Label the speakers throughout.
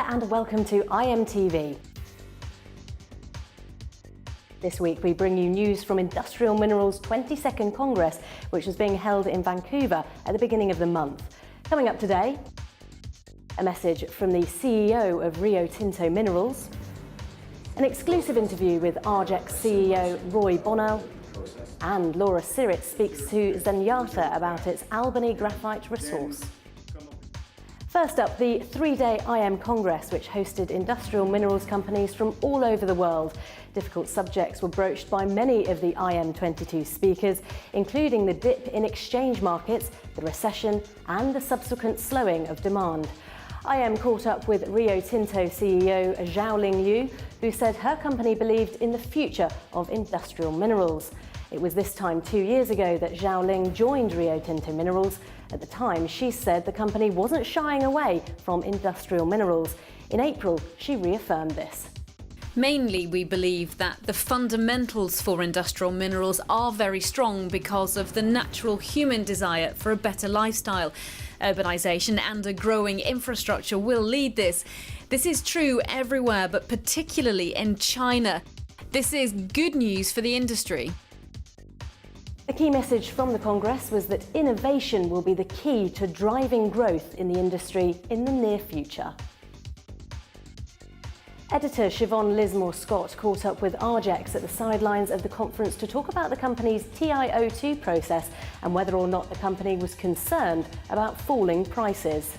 Speaker 1: there and welcome to IMTV. This week we bring you news from Industrial Minerals' 22nd Congress, which is being held in Vancouver at the beginning of the month. Coming up today, a message from the CEO of Rio Tinto Minerals, an exclusive interview with Argex CEO Roy Bonnell, and Laura Sirrett speaks to Zenyatta about its Albany graphite resource. First up, the three-day IM Congress, which hosted industrial minerals companies from all over the world. Difficult subjects were broached by many of the IM22 speakers, including the dip in exchange markets, the recession, and the subsequent slowing of demand. IM caught up with Rio Tinto CEO Xiaoling Liu, who said her company believed in the future of industrial minerals. It was this time 2 years ago that Xiaoling joined Rio Tinto Minerals. At the time, she said the company wasn't shying away from industrial minerals. In April, she reaffirmed this.
Speaker 2: Mainly, we believe that the fundamentals for industrial minerals are very strong because of the natural human desire for a better lifestyle. Urbanisation and a growing infrastructure will lead this. This is true everywhere, but particularly in China. This is good news for the industry.
Speaker 1: The key message from the Congress was that innovation will be the key to driving growth in the industry in the near future. Editor Siobhan Lismore-Scott caught up with Argex at the sidelines of the conference to talk about the company's TiO2 process and whether or not the company was concerned about falling prices.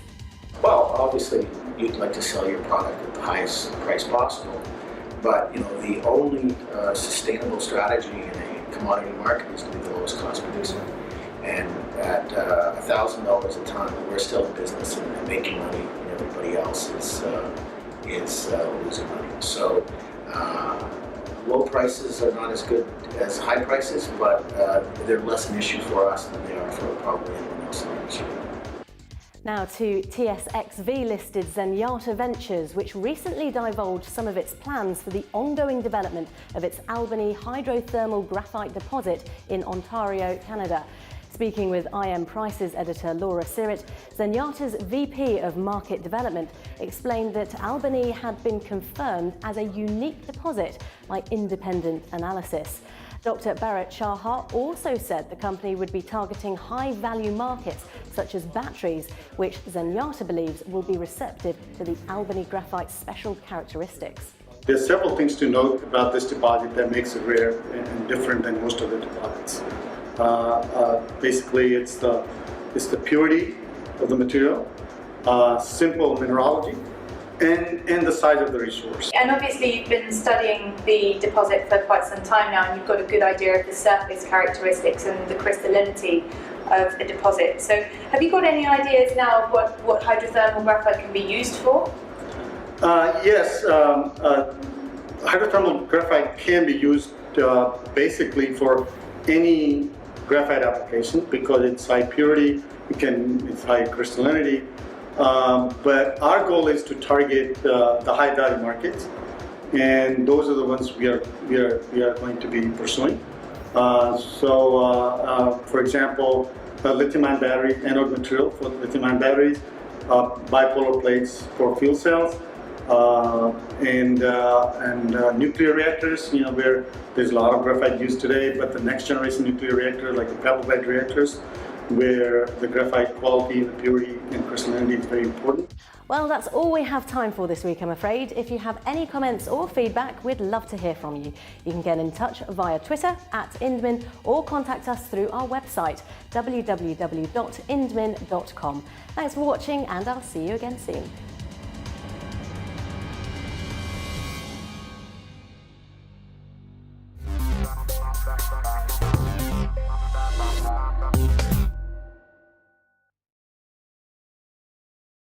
Speaker 3: Well, obviously, you'd like to sell your product at the highest price possible, but the only sustainable strategy in a commodity market is to be the lowest cost producer. And at $1,000 a ton, we're still in business and making money, and everybody else is losing money. So low prices are not as good as high prices, but they're less an issue for us than they are for probably anyone else in the industry.
Speaker 1: Now to TSX-V listed Zenyatta Ventures, which recently divulged some of its plans for the ongoing development of its Albany hydrothermal graphite deposit in Ontario, Canada. Speaking with IM Prices editor Laura Sirrett, Zenyatta's VP of Market Development explained that Albany had been confirmed as a unique deposit by independent analysis. Dr. Bharat Chahar also said the company would be targeting high-value markets such as batteries, which Zenyatta believes will be receptive to the Albany graphite's special characteristics.
Speaker 4: There's several things to note about this deposit that makes it rare and different than most of the deposits. Basically, it's the purity of the material, simple mineralogy, and the size of the resource.
Speaker 5: And obviously you've been studying the deposit for quite some time now, and you've got a good idea of the surface characteristics and the crystallinity of the deposit. So have you got any ideas now of what hydrothermal graphite can be used for?
Speaker 4: Yes, hydrothermal graphite can be used basically for any graphite application because it's high purity, it's high crystallinity. But our goal is to target the high value markets, and those are the ones we are going to be pursuing. For example, lithium-ion battery anode material for lithium-ion batteries, bipolar plates for fuel cells, and nuclear reactors. Where there's a lot of graphite used today, but the next generation nuclear reactor, like the pebble bed reactors, where the graphite quality, the purity, and crystallinity is very important.
Speaker 1: Well, that's all we have time for this week, I'm afraid. If you have any comments or feedback, we'd love to hear from you. You can get in touch via Twitter @Indmin or contact us through our website, www.indmin.com. Thanks for watching, and I'll see you again soon.